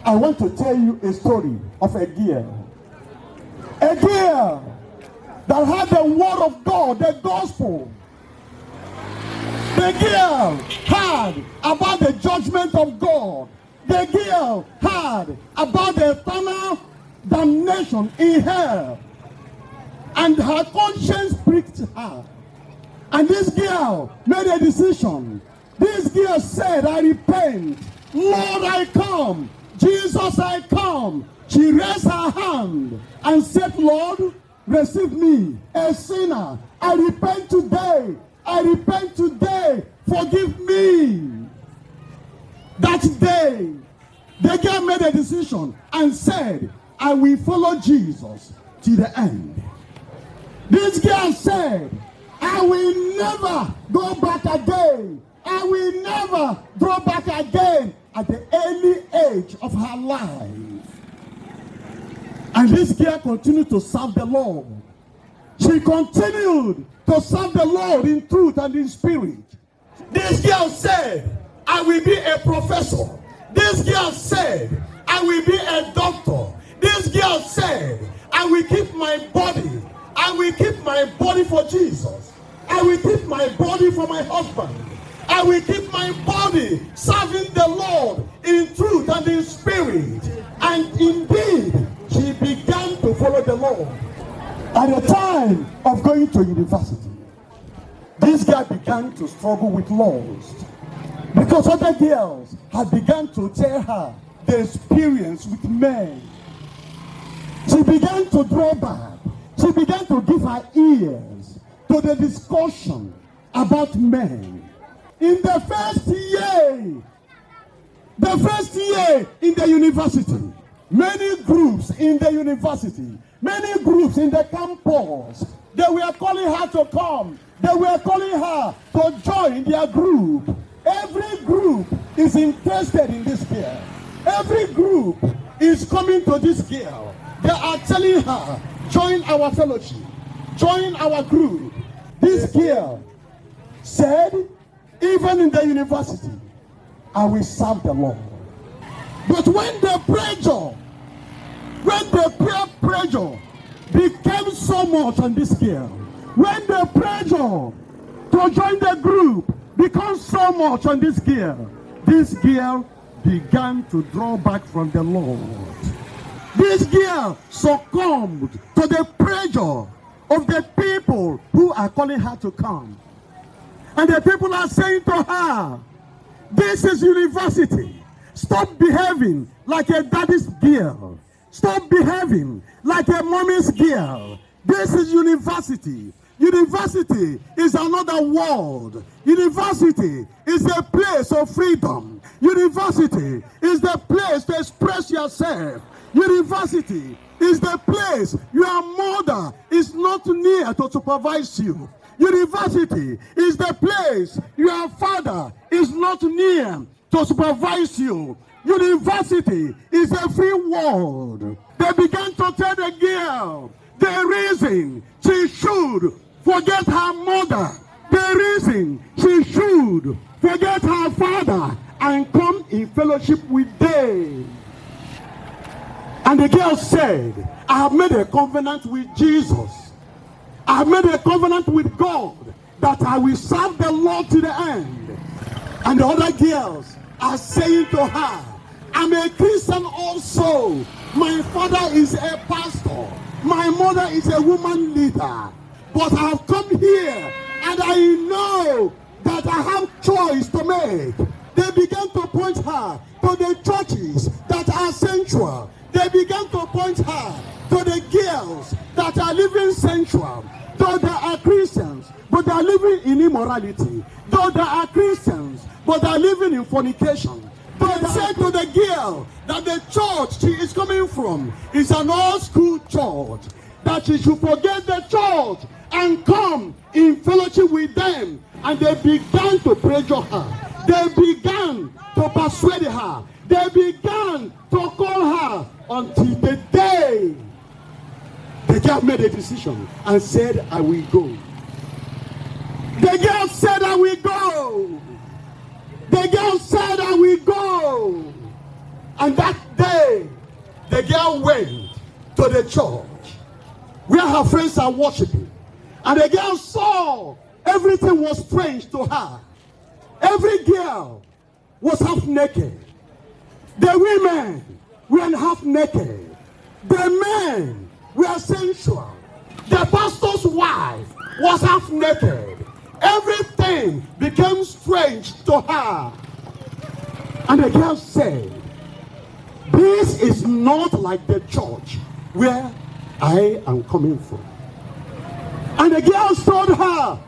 I want to tell you a story of a girl. A girl that had the word of God, the gospel. The girl heard about the judgment of God. The girl heard about the eternal damnation in hell. And her conscience pricked her. And this girl made a decision. This girl said, I repent. Lord, I come. Jesus, I come. She raised her hand and said, Lord, receive me, a sinner. I repent today. I repent today. Forgive me. That day, the girl made a decision and said, I will follow Jesus to the end. This girl said, I will never go back again. I will never go back again at the early age of her life. And this girl continued to serve the Lord. She continued to serve the Lord in truth and in spirit. This girl said, I will be a professor. This girl said, I will be a doctor. This girl said, I will keep my body. I will keep my body for Jesus. I will keep my body for my husband. I will keep my body serving the Lord in truth and in spirit. And indeed, she began to follow the Lord. At the time of going to university, this girl began to struggle with lust because other girls had begun to tell her their experience with men. She began to draw back. She began to give her ears to the discussion about men. In the first year in the university, many groups in the university, many groups in the campus, they were calling her to come. They were calling her to join their group. Every group is interested in this girl. Every group is coming to this girl. They are telling her, join our fellowship, join our group. This girl said, even in the university, I will serve the Lord. But when the peer pressure became so much on this girl, when the pressure to join the group becomes so much on this girl began to draw back from the Lord. This girl succumbed to the pressure of the people who are calling her to come. And the people are saying to her, this is university. Stop behaving like a daddy's girl. Stop behaving like a mommy's girl. This is university. University is another world. University is a place of freedom. University is the place to express yourself. University is the place your mother is not near to supervise you. University is the place your father is not near to supervise you. University is a free world. They began to tell the girl the reason she should forget her mother, the reason she should forget her father and come in fellowship with them. And the girl said, I have made a covenant with Jesus. I have made a covenant with God that I will serve the Lord to the end. And the other girls are saying to her, I'm a Christian also. My father is a pastor. My mother is a woman leader. But I have come here and I know that I have choice to make. They began to point her to the churches that are sensual. They began to point her to the girls that are living sensual. Though they are Christians, but they are living in immorality. Though they are Christians, but they are living in fornication. They said to the girl that the church she is coming from is an old school church. That she should forget the church and come in fellowship with them. And they began to pressure her. They began to persuade her. They began to call her until the day the girl made a decision and said, I will go. The girl said, I will go. The girl said, I will go. And that day, the girl went to the church where her friends are worshiping. And the girl saw everything was strange to her. Every girl was half naked. The women were half naked. The men were sensual. The pastor's wife was half naked. Everything became strange to her. And the girl said, this is not like the church where I am coming from. And the girl told her,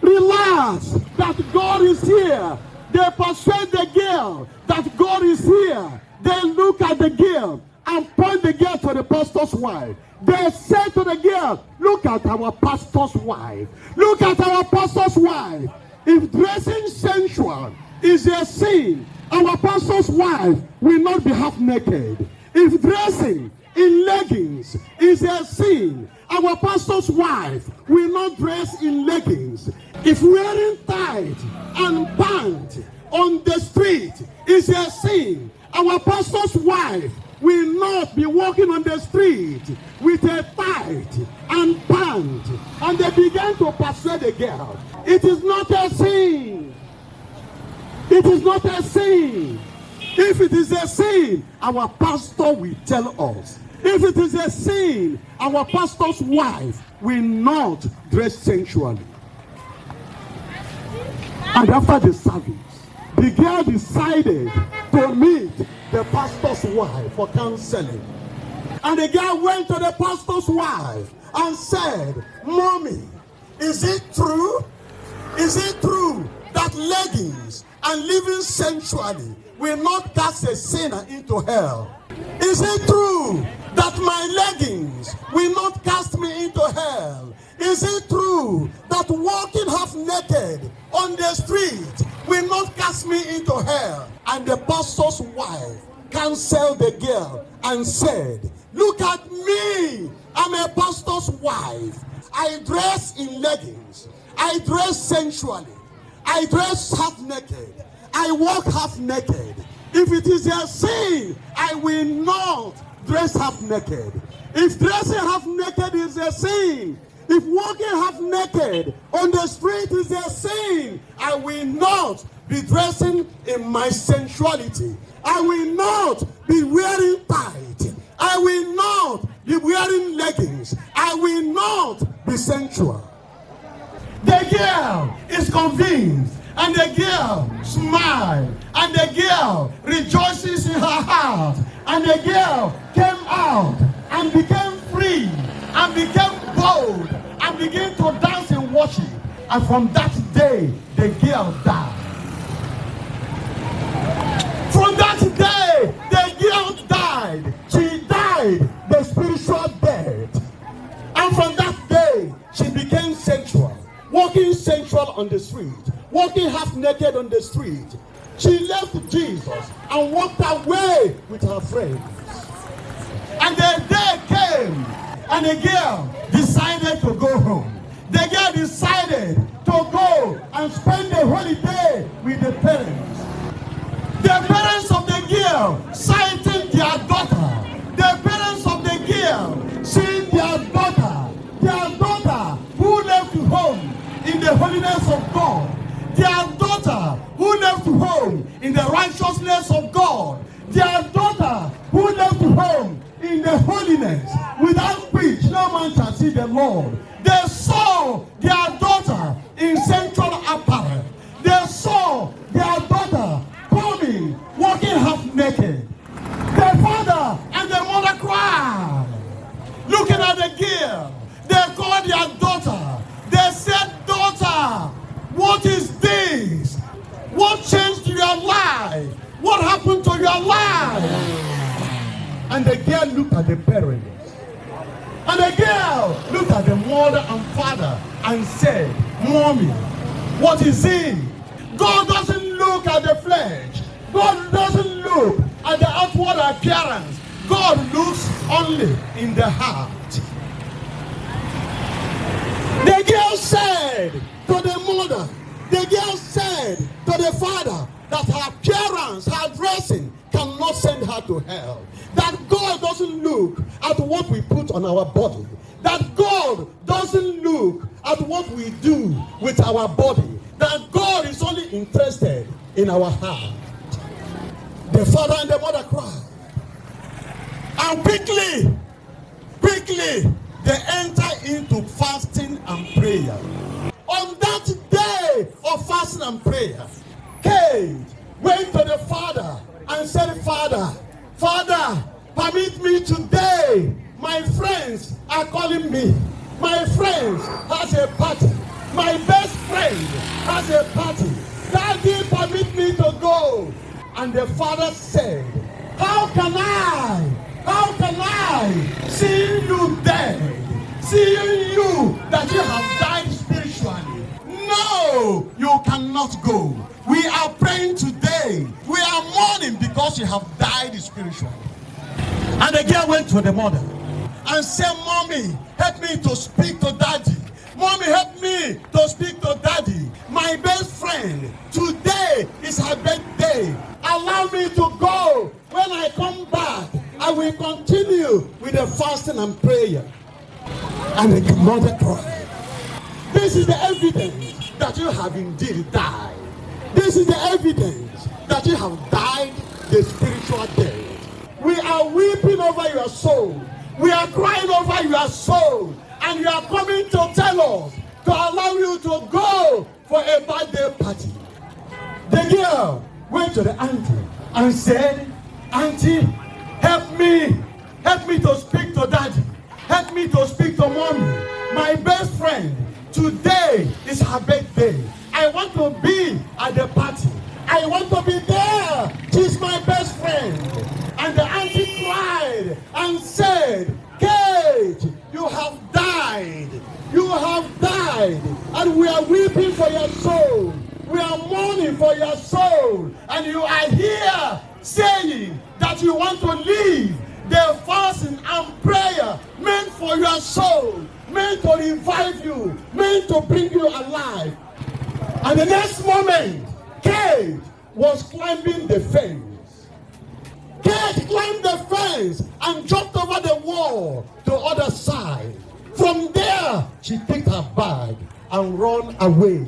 relax, that God is here. They persuade the girl that God is here. They look at the girl and point the girl to the pastor's wife. They say to the girl, look at our pastor's wife. Look at our pastor's wife. If dressing sensual is a sin, our pastor's wife will not be half naked. If dressing in leggings is a sin, our pastor's wife will not dress in leggings. If wearing tight and pants on the street is a sin, our pastor's wife will not be walking on the street with a tight and pant. And they began to persuade the girl. It is not a sin. It is not a sin. If it is a sin, our pastor will tell us. If it is a sin, our pastor's wife will not dress sensually. And after the service, the girl decided to meet the pastor's wife for counseling. And the girl went to the pastor's wife and said, Mommy, is it true? Is it true that leggings and living sensually will not cast a sinner into hell? Is it true that my leggings will not cast me into hell? Is it true that walking half naked on the street will not cast me into hell? And the pastor's wife counseled the girl and said, look at me, I'm a pastor's wife. I dress in leggings. I dress sensually. I dress half naked. I walk half naked. If it is a sin, I will not dress half naked. If dressing half naked is a sin, if walking half naked on the street is a sin, I will not be dressing in my sensuality. I will not be wearing tight. I will not be wearing leggings. I will not be sensual. The girl is convinced, and the girl smiles, and the girl rejoices in her heart, and the girl came out and became free and became bold and began to dance and worship. And from that day, the girl died. From that day, the girl died. She died the spiritual death. And from that day, she became sensual, walking sensual on the street, walking half naked on the street. She left Jesus and walked away with her friends. And the day came, and the girl decided to go home. The girl decided to go and spend the holiday with the parents. The parents of the girl citing their daughter. The parents of the girl seeing their daughter who left home in the holiness of God. Their daughter who left home in the righteousness of God. Their daughter who left home in the holiness, without which no man shall see the Lord. They saw their daughter in sensual apparel. They saw their daughter coming, walking half naked. The father and the mother cried, looking at the girl. They called their daughter. They said, daughter, what is this? What changed your life? What happened to your life? And the girl looked at the parents. And the girl looked at the mother and father and said, Mommy, what is it? God doesn't look at the flesh. God doesn't look at the outward appearance. God looks only in the heart. The girl said to the mother, the girl said to the father that her appearance, her dressing cannot send her to hell. That God doesn't doesn't look at what we put on our body. That God doesn't look at what we do with our body. That God is only interested in our heart. The father and the mother cried. And quickly, they enter into fasting and prayer. On that day of fasting and prayer, Kate went to the father and said, Father, permit me today. My friends are calling me. My friends has a party. My best friend has a party. Daddy, permit me to go. And the father said, How can I, seeing you dead, seeing you that you have died spiritually? No, you cannot go. We are praying today. We are mourning because you have died spiritually. And the girl went to the mother and said, Mommy, help me to speak to Daddy. Mommy, help me to speak to Daddy. My best friend, today is her birthday. Allow me to go. When I come back, I will continue with the fasting and prayer. And the mother cried. This is the evidence that you have indeed died. This is the evidence that you have died the spiritual death. We are weeping over your soul. We are crying over your soul. And you are coming to tell us to allow you to go for a birthday party. The girl went to the auntie and said, Auntie, help me to speak to Daddy. Help me to speak to Mommy. My best friend, today is her birthday. I want to be at the party. I want to be there. She's my best friend. And the auntie cried and said, Kate, you have died. You have died. And we are weeping for your soul. We are mourning for your soul. And you are here saying that you want to leave the fasting and prayer meant for your soul, meant to revive you, meant to bring you alive. And the next moment, Kate was climbing the fence. Kate climbed the fence and jumped over the wall to the other side. From there, she picked her bag and ran away.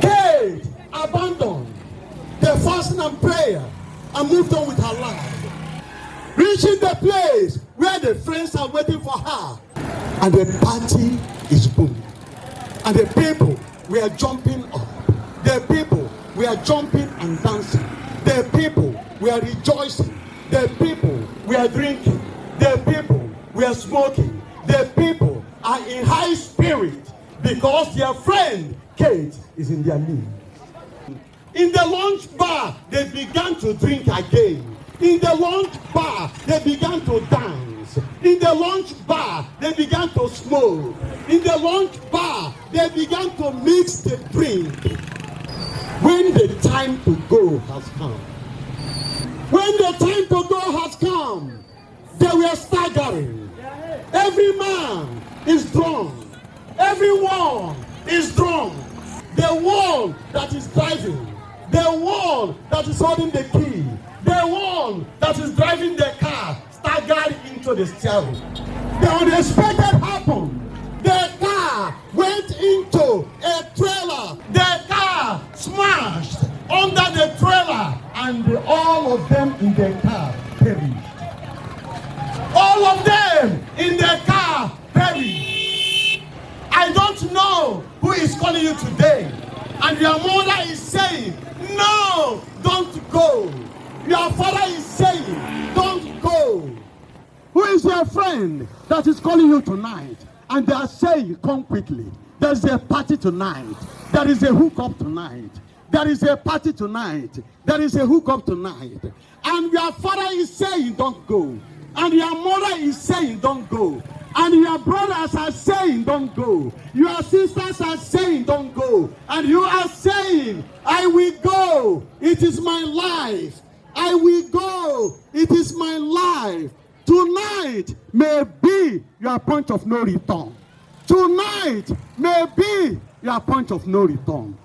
Kate abandoned the fasting and prayer and moved on with her life. Reaching the place where the friends are waiting for her. And the party is booming. And the people were jumping up. The people were jumping and dancing. The people were rejoicing. The people were drinking. The people were smoking. The people are in high spirit because their friend Kate is in their midst. In the lunch bar, they began to drink again. In the lunch bar, they began to dance. In the lunch bar, they began to smoke. In the lunch bar, they began to mix the drink. When the time to go has come. When the time to go has come, they were staggering. Every man is drunk. Everyone is drunk. The one that is driving, the one that is holding the key, the one that is driving the car staggered into the steering. The unexpected happened. The car went into a trailer. The car smashed under the trailer, and all of them in the car perished. All of them in the car perished. I don't know who is calling you today, and your mother is saying, no, don't go. Your father is saying, don't go. Who is your friend that is calling you tonight? And they are saying, come quickly. There's a party tonight. There is a hookup tonight. There is a party tonight. There is a hookup tonight. And your father is saying, don't go. And your mother is saying, don't go. And your brothers are saying, don't go. Your sisters are saying, don't go. And you are saying, I will go. It is my life. I will go. It is my life. Tonight may be your point of no return. Tonight may be your point of no return.